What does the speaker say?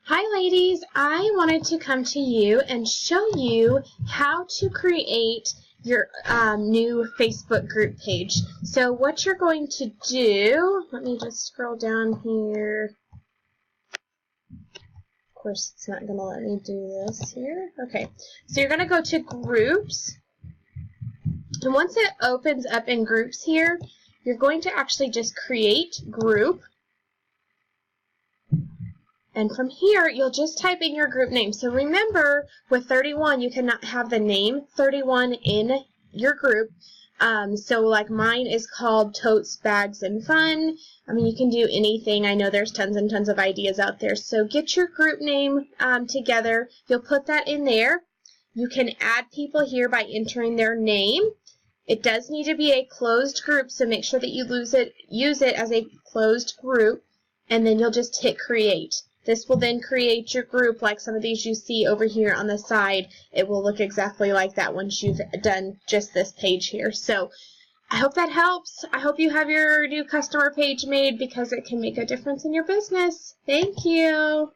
Hi ladies, I wanted to come to you and show you how to create your new Facebook group page. So what you're going to do, let me just scroll down here. Of course, it's not going to let me do this here. Okay, so you're going to go to groups. And once it opens up in groups here, you're going to actually just create group. And from here, you'll just type in your group name. So remember, with 31, you cannot have the name 31 in your group. So like mine is called Totes, Bags, and Fun. I mean, you can do anything. I know there's tons and tons of ideas out there. So get your group name together. You'll put that in there. You can add people here by entering their name. It does need to be a closed group, so make sure that you use it as a closed group. And then you'll just hit create. This will then create your group like some of these you see over here on the side. It will look exactly like that once you've done just this page here. So I hope that helps. I hope you have your new customer page made because it can make a difference in your business. Thank you.